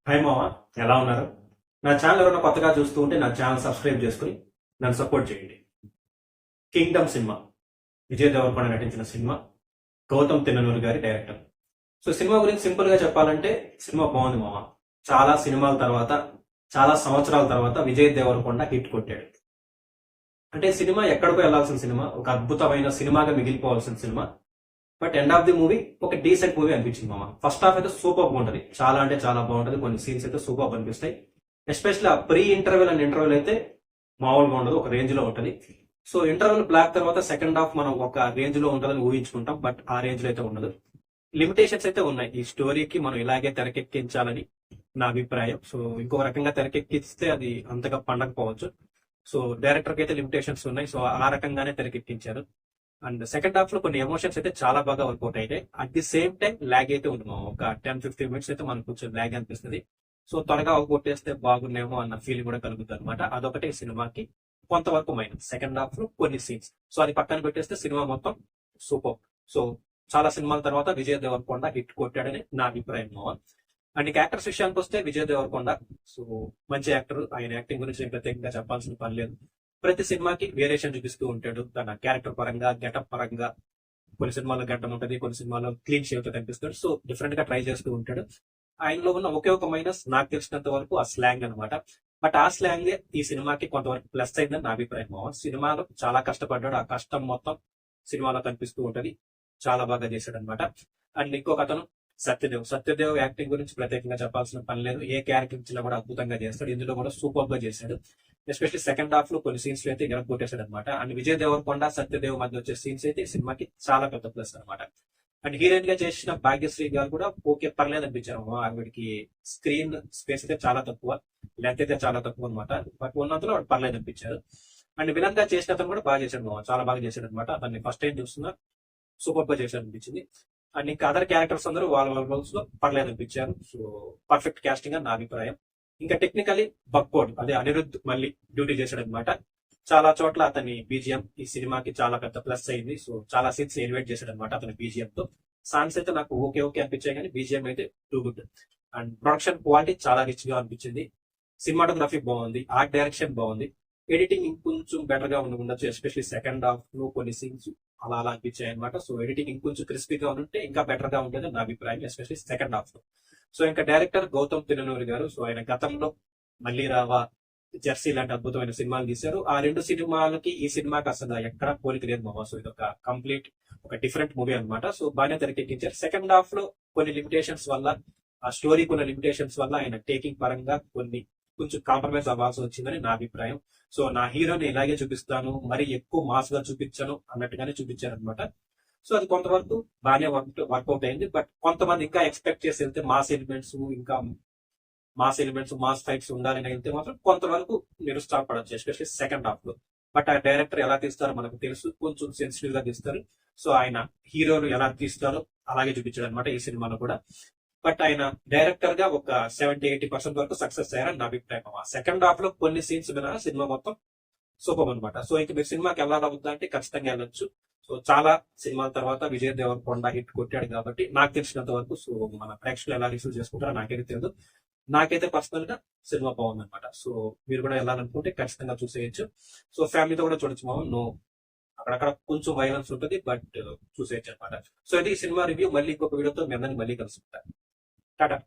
Hi మామ, ఎలా ఉన్నారు? నా ఛానల్ ఎవరైనా కొత్తగా చూస్తూ ఉంటే నా ఛానల్ సబ్స్క్రైబ్ చేసుకుని నన్ను సపోర్ట్ చేయండి. కింగ్డమ్ సినిమా విజయ్ దేవరకొండ నటించిన సినిమా, గౌతమ్ తిన్ననూరు గారి డైరెక్టర్. సో సినిమా గురించి సింపుల్ గా చెప్పాలంటే సినిమా బాగుంది మామ. చాలా సినిమాల తర్వాత, చాలా సంవత్సరాల తర్వాత విజయ్ దేవరకొండ హిట్ కొట్టాడు. అంటే సినిమా ఎక్కడికో వెళ్లాల్సిన సినిమా, ఒక అద్భుతమైన సినిమాగా మిగిలిపోవాల్సిన cinema. But end of the movie ఒక డీసెంట్ మూవీ అనిపించింది మామ. ఫస్ట్ హాఫ్ అయితే సూపర్ బాగుంటది, చాలా అంటే చాలా బాగుంటది. కొన్ని సీన్స్ అయితే సూపర్ అనిపిస్తాయి. ఎస్పెషల్లీ ఆ ప్రీ ఇంటర్వెల్ అండ్ ఇంటర్వెల్ అయితే మామూలుగా ఉండదు, ఒక రేంజ్ లో ఉంటది. సో ఇంటర్వెల్ బ్లాక్ తర్వాత సెకండ్ హాఫ్ మనం ఒక రేంజ్ లో ఉంటుందని ఊహించుకుంటాం, బట్ ఆ రేంజ్ లో అయితే ఉండదు. లిమిటేషన్స్ అయితే ఉన్నాయి. ఈ స్టోరీకి మనం ఇలాగే తెరకెక్కించాలని నా అభిప్రాయం. సో ఇంకో రకంగా తెరకెక్కిస్తే అది అంతగా పండకపోవచ్చు. సో డైరెక్టర్ కి అయితే లిమిటేషన్స్ ఉన్నాయి. సో ఆ రకంగానే తెరకెక్కించారు. అండ్ సెకండ్ హాఫ్ లో కొన్ని ఎమోషన్స్ అయితే చాలా బాగా వర్కౌట్ అయితే, at the same time lag అయితే ఉంది. ఒక 10-15 మినిట్స్ అయితే మనకు కొంచెం ల్యాగ్ అనిపిస్తుంది. సో త్వరగా కొట్టేస్తే బాగుండేమో అన్న ఫీలింగ్ కూడా కలుగుతుంది అనమాట. అదొకటి సినిమాకి కొంతవరకు మైనస్. సెకండ్ హాఫ్ లో కొన్ని సీన్స్, సో అది పక్కన పెట్టేస్తే సినిమా మొత్తం సూపర్. సో చాలా సినిమాల తర్వాత విజయ్ దేవరకొండ హిట్ కొట్టాడని నా అభిప్రాయం. అండ్ యాక్టర్స్ విషయానికి వస్తే విజయ్ దేవరకొండ సో మంచి యాక్టర్. ఆయన యాక్టింగ్ గురించి నేను ప్రత్యేకంగా చెప్పాల్సిన పని లేదు. ప్రతి సినిమాకి వేరియేషన్ చూపిస్తూ ఉంటాడు. తన క్యారెక్టర్ పరంగా, గెటప్ పరంగా. కొన్ని సినిమాల్లో గడ్డం ఉంటుంది, కొన్ని సినిమాల్లో క్లీన్ షేవ్ తో కనిపిస్తాడు. సో డిఫరెంట్ గా ట్రై చేస్తూ ఉంటాడు. ఆయనలో ఉన్న ఒకే ఒక మైనస్ నాకు తెలిసినంత వరకు ఆ స్లాంగ్ అనమాట. బట్ ఆ స్లాంగ్ ఈ సినిమాకి కొంతవరకు ప్లస్ అయిందని నా అభిప్రాయం. సినిమాలో చాలా కష్టపడ్డాడు, ఆ కష్టం మొత్తం సినిమాలో కనిపిస్తూ ఉంటది. చాలా బాగా చేశాడు అనమాట. అండ్ ఇంకొక అతను సత్యదేవ్ యాక్టింగ్ గురించి ప్రత్యేకంగా చెప్పాల్సిన పని లేదు. ఏ క్యారెక్టర్ ఇచ్చినా కూడా అద్భుతంగా చేస్తాడు. ఇందులో కూడా సూపర్ గా చేశాడు. ఎస్పెషల్లీ సెకండ్ హాఫ్ లో కొన్ని సీన్స్ లో అయితే కొట్టేశాడు అనమాట. అండ్ విజయ్ దేవరకొండ, సత్యదేవ్ మధ్య వచ్చే సీన్స్ అయితే సినిమాకి చాలా పెద్ద ప్లస్ అనమాట. అండ్ హీరోయిన్ గా చేసిన భాగ్యశ్రీ గారు కూడా ఓకే, పర్లేదు అనిపించారు. ఆవిడకి స్క్రీన్ స్పేస్ అయితే చాలా తక్కువ, లెంత్ అయితే చాలా తక్కువ అనమాట. బట్ ఉన్నంతలో పర్లేదు అనిపించారు. అండ్ విలన్ గా చేసిన అతను కూడా బాగా చేశాడు, చాలా బాగా చేశాడు అనమాట. అతన్ని ఫస్ట్ టైం చూస్తున్నా సూపర్ గా చేశాడు అనిపించింది. అండ్ ఇంకా అదర్ క్యారెక్టర్స్ అందరూ వాళ్ళ వాళ్ళ రోల్స్ లో పర్లేదు అనిపించారు. సో పర్ఫెక్ట్ కాస్టింగ్ అని నా అభిప్రాయం. ఇంకా టెక్నికలీ బక్కోడ్ అదే అనిరుద్ధ్ మళ్ళీ డ్యూటీ చేశాడు అనమాట. చాలా చోట్ల అతని బీజిఎం ఈ సినిమాకి చాలా పెద్ద ప్లస్ అయింది. సో చాలా సీన్స్ ఎలివేట్ చేశాడు అనమాట అతని బీజిఎం తో. సాంగ్స్ అయితే నాకు ఓకే ఓకే అనిపించాయి, కానీ బీజిఎం అయితే too good. And production quality చాలా రిచ్ గా అనిపించింది. సినిమాటోగ్రఫీ బాగుంది, ఆర్ట్ డైరెక్షన్ బాగుంది. ఎడిటింగ్ ఇంకొంచెం బెటర్ గా ఉండొచ్చు. ఎస్పెషల్లీ సెకండ్ హాఫ్ లో కొన్ని సీన్స్ అలా అనిపించాయి అనమాట. సో ఎడిటింగ్ ఇంకొంచెం క్రిస్పీగా ఉంటే ఇంకా బెటర్ గా ఉంటుంది నా అభిప్రాయం, ఎస్పెషల్లీ సెకండ్ హాఫ్ లో. సో ఇంకా డైరెక్టర్ గౌతమ్ తిన్ననూరి గారు. సో ఆయన గతంలో మళ్ళీ రావా, జెర్సీ లాంటి అద్భుతమైన సినిమాలు తీశారు. ఆ రెండు సినిమాలకి ఈ సినిమాకి అసలు ఎక్కడ పోలిక లేదు మామ. సో ఇది ఒక కంప్లీట్ ఒక డిఫరెంట్ మూవీ అనమాట. సో బాగానే తెరకెక్కించారు. సెకండ్ హాఫ్ లో కొన్ని లిమిటేషన్స్ వల్ల, ఆ స్టోరీ కొన్ని లిమిటేషన్స్ వల్ల ఆయన టేకింగ్ పరంగా కొన్ని కొంచెం కాంప్రమైజ్ అవ్వాల్సి వచ్చిందని నా అభిప్రాయం. సో నా హీరోని ఇలాగే చూపిస్తాను, మరి ఎక్కువ మాస్ గా చూపించాను అన్నట్టుగానే చూపించారు అనమాట. సో అది కొంతవరకు బాగానే వర్కౌట్ అయింది. బట్ కొంతమంది ఇంకా ఎక్స్పెక్ట్ చేసి వెళ్తే మాస్ ఎలిమెంట్స్ మాస్ ఫైట్స్ ఉండాలని వెళ్తే మాత్రం కొంతవరకు నిరుత్సాహపడచ్చు, ఎస్పెషల్లీ సెకండ్ హాఫ్ లో. బట్ ఆ డైరెక్టర్ ఎలా తీస్తారో మనకు తెలుసు, కొంచెం సెన్సిటివ్ గా తీస్తారు. సో ఆయన హీరోలు ఎలా తీస్తారో అలాగే చూపించాడు అనమాట ఈ సినిమాలో కూడా. బట్ ఆయన డైరెక్టర్ గా ఒక 70-80% వరకు సక్సెస్ అయ్యారని నా అభిప్రాయం. సెకండ్ హాఫ్ లో కొన్ని సీన్స్ మీద సినిమా మొత్తం సూపర్ అనమాట. సో ఇంక మీరు సినిమాకి వెళ్ళాలవుద్దా అంటే ఖచ్చితంగా వెళ్ళొచ్చు. సో చాలా సినిమాల తర్వాత విజయ్ దేవరకొండ హిట్ కొట్టాడు కాబట్టి నాకు తెలిసినంత వరకు. సో మన ప్రేక్షకులు ఎలా రిసీవ్ చేసుకుంటారో నాకైతే తెలియదు. నాకైతే పర్సనల్ గా సినిమా బాగుంది అనమాట. సో మీరు కూడా వెళ్ళాలనుకుంటే ఖచ్చితంగా చూసేయచ్చు. సో ఫ్యామిలీతో కూడా చూడొచ్చు మామ. నో, అక్కడక్కడ కొంచెం వైలెన్స్ ఉంటుంది, బట్ చూసేయచ్చు అనమాట. సో ఇది సినిమా రివ్యూ. మళ్ళీ ఇంకొక వీడియోతో మీ అందరినీ మళ్ళీ కలుసుకుంటాను. టాటా.